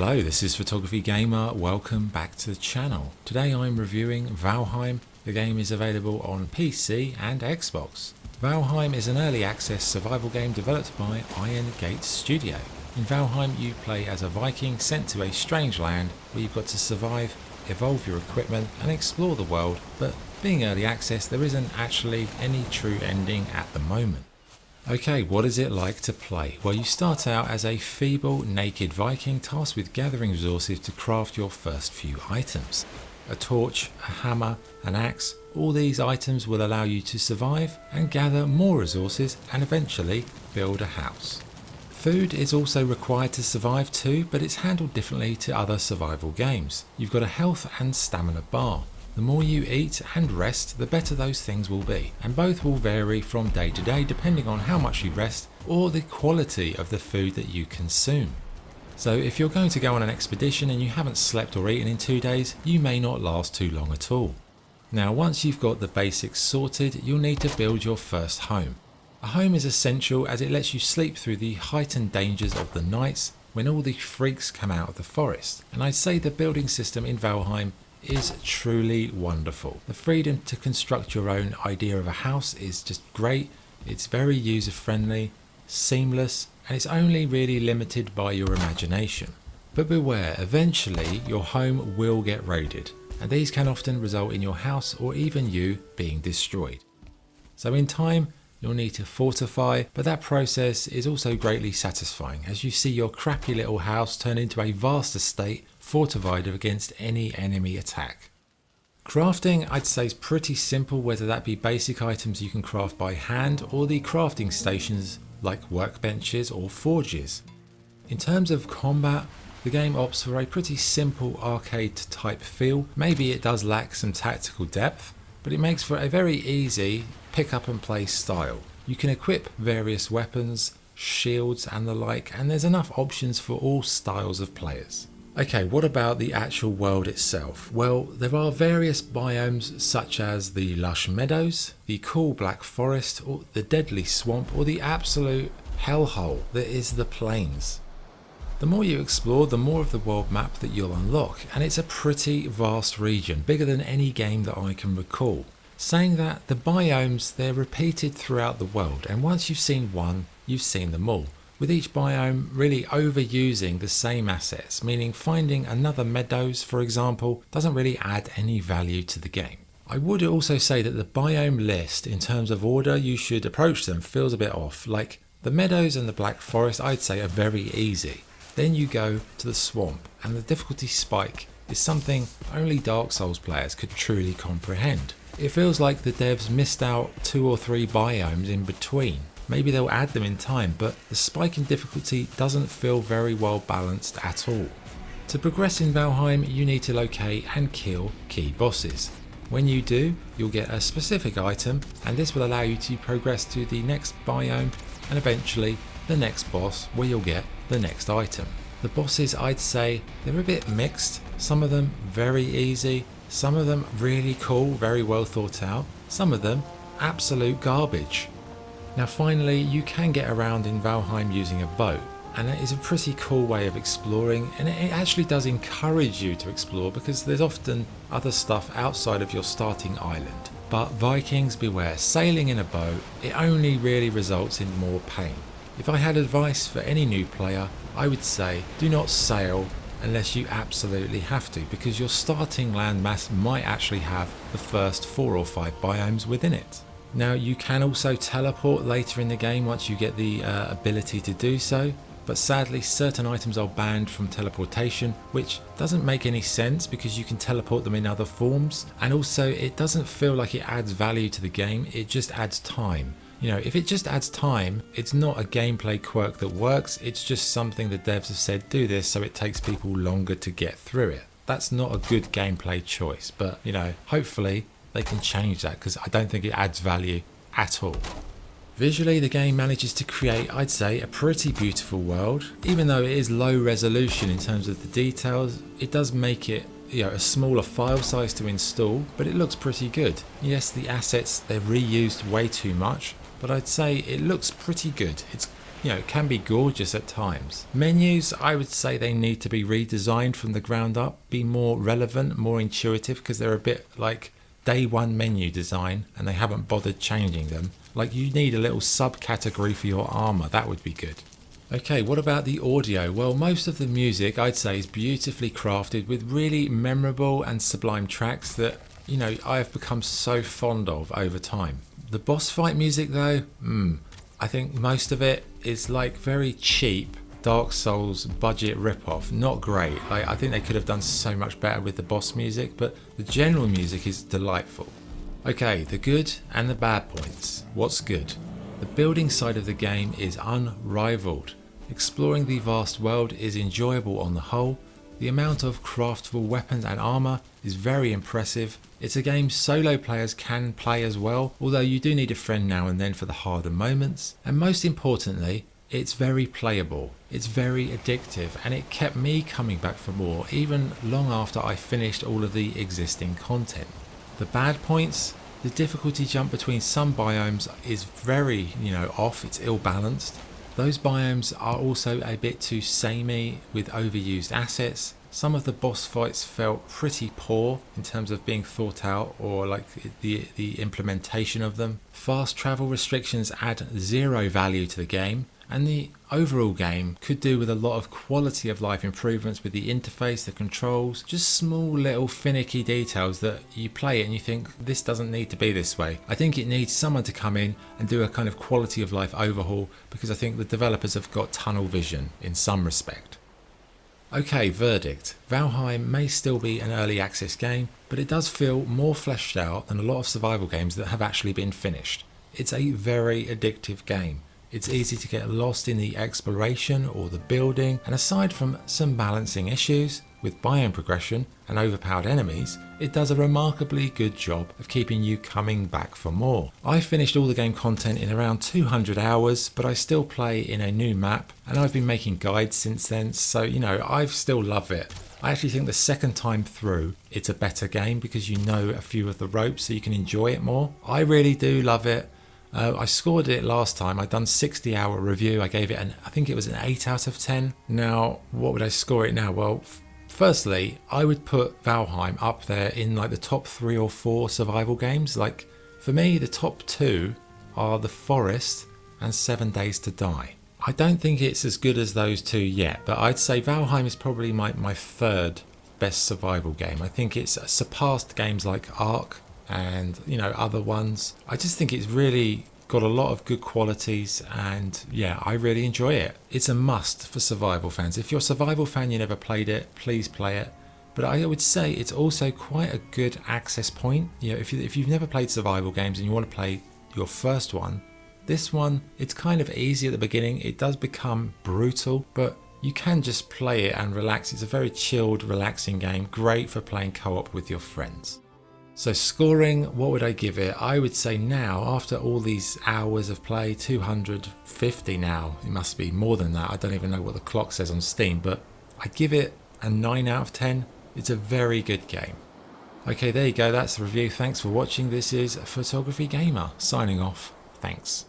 Hello, this is Photography Gamer. Welcome back to the channel. Today I'm reviewing Valheim. The game is available on PC and Xbox. Valheim is an early access survival game developed by Iron Gate Studio. In Valheim you play as a Viking sent to a strange land where you've got to survive, evolve your equipment and explore the world, but being early access there isn't actually any true ending at the moment. Okay, what is it like to play? Well, you start out as a feeble, naked Viking tasked with gathering resources to craft your first few items. A torch, a hammer, an axe, all these items will allow you to survive and gather more resources and eventually build a house. Food is also required to survive too, but it's handled differently to other survival games. You've got a health and stamina bar. The more you eat and rest, the better those things will be, and both will vary from day to day depending on how much you rest or the quality of the food that you consume. So if you're going to go on an expedition and you haven't slept or eaten in 2 days, you may not last too long at all. Now once you've got the basics sorted, you'll need to build your first home. A home is essential as it lets you sleep through the heightened dangers of the nights when all the freaks come out of the forest, and I'd say the building system in Valheim is truly wonderful. The freedom to construct your own idea of a house is just great. It's very user friendly, seamless, and it's only really limited by your imagination. But beware, eventually your home will get raided, and these can often result in your house or even you being destroyed. So in time you'll need to fortify, but that process is also greatly satisfying as you see your crappy little house turn into a vast estate fortified against any enemy attack. Crafting I'd say is pretty simple, whether that be basic items you can craft by hand or the crafting stations like workbenches or forges. In terms of combat, the game opts for a pretty simple arcade type feel. Maybe it does lack some tactical depth, but it makes for a very easy pick up and play style. You can equip various weapons, shields and the like, and there's enough options for all styles of players. Okay, what about the actual world itself? Well, there are various biomes such as the lush meadows, the cool black forest, or the deadly swamp, or the absolute hellhole that is the plains. The more you explore, the more of the world map that you'll unlock, and it's a pretty vast region, bigger than any game that I can recall. Saying that, the biomes, they're repeated throughout the world, and once you've seen one, you've seen them all, with each biome really overusing the same assets, meaning finding another meadows, for example, doesn't really add any value to the game. I would also say that the biome list, in terms of order you should approach them, feels a bit off. Like the meadows and the black forest I'd say are very easy. Then you go to the swamp, and the difficulty spike is something only Dark Souls players could truly comprehend. It feels like the devs missed out 2 or 3 biomes in between. Maybe they'll add them in time, but the spike in difficulty doesn't feel very well balanced at all. To progress in Valheim, you need to locate and kill key bosses. When you do, you'll get a specific item, and this will allow you to progress to the next biome and eventually the next boss where you'll get the next item. The bosses, I'd say they're a bit mixed. Some of them very easy, some of them really cool, very well thought out, some of them absolute garbage. Now finally, you can get around in Valheim using a boat, and it is a pretty cool way of exploring, and it actually does encourage you to explore because there's often other stuff outside of your starting island. But Vikings beware, sailing in a boat, it only really results in more pain. If I had advice for any new player, I would say do not sail unless you absolutely have to, because your starting landmass might actually have the first 4 or 5 biomes within it. Now you can also teleport later in the game once you get the ability to do so, but sadly certain items are banned from teleportation, which doesn't make any sense because you can teleport them in other forms, and also it doesn't feel like it adds value to the game, it just adds time. You know, if it just adds time, it's not a gameplay quirk that works, it's just something the devs have said do this so it takes people longer to get through it. That's not a good gameplay choice, but you know, hopefully they can change that because I don't think it adds value at all. Visually, the game manages to create, I'd say, a pretty beautiful world. Even though it is low resolution in terms of the details, it does make it a smaller file size to install, but it looks pretty good. Yes, the assets, they're reused way too much, but I'd say it looks pretty good. It's can be gorgeous at times. Menus, I would say they need to be redesigned from the ground up, be more relevant, more intuitive, because they're a bit like day one menu design and they haven't bothered changing them. Like, you need a little subcategory for your armor, that would be good. Okay, what about the audio? Well, most of the music I'd say is beautifully crafted with really memorable and sublime tracks that, I have become so fond of over time. The boss fight music though, I think most of it is like very cheap Dark Souls budget rip-off. Not great. I think they could have done so much better with the boss music, but the general music is delightful. Okay, the good and the bad points. What's good? The building side of the game is unrivaled. Exploring the vast world is enjoyable on the whole. The amount of craftable weapons and armour is very impressive. It's a game solo players can play as well, although you do need a friend now and then for the harder moments. And most importantly, it's very playable. It's very addictive, and it kept me coming back for more even long after I finished all of the existing content. The bad points? The difficulty jump between some biomes is very, off, it's ill balanced. Those biomes are also a bit too samey with overused assets. Some of the boss fights felt pretty poor in terms of being thought out or like the implementation of them. Fast travel restrictions add zero value to the game, and the overall game could do with a lot of quality of life improvements with the interface, the controls, just small little finicky details that you play it and you think, this doesn't need to be this way. I think it needs someone to come in and do a kind of quality of life overhaul, because I think the developers have got tunnel vision in some respect. Okay, verdict. Valheim may still be an early access game, but it does feel more fleshed out than a lot of survival games that have actually been finished. It's a very addictive game. It's easy to get lost in the exploration or the building, and aside from some balancing issues with biome progression and overpowered enemies, it does a remarkably good job of keeping you coming back for more. I finished all the game content in around 200 hours, but I still play in a new map, and I've been making guides since then, so I still love it. I actually think the second time through it's a better game because you know a few of the ropes, so you can enjoy it more. I really do love it. I scored it last time. I'd done 60-hour review. I gave it I think it was an 8 out of 10. Now, what would I score it now? Well, firstly, I would put Valheim up there in like the top 3 or 4 survival games. Like, for me, the top 2 are The Forest and 7 Days to Die. I don't think it's as good as those 2 yet, but I'd say Valheim is probably my third best survival game. I think it's surpassed games like Ark and other ones. I just think it's really got a lot of good qualities, and yeah, I really enjoy it. It's a must for survival fans. If you're a survival fan, you never played it, please play it. But I would say it's also quite a good access point. If you've never played survival games and you want to play your first one, this one, it's kind of easy at the beginning. It does become brutal, but you can just play it and relax. It's a very chilled, relaxing game, great for playing co-op with your friends. So scoring, what would I give it? I would say now, after all these hours of play, 250 now, it must be more than that. I don't even know what the clock says on Steam, but I'd give it a 9 out of 10. It's a very good game. Okay, there you go, that's the review. Thanks for watching. This is Photography Gamer, signing off. Thanks.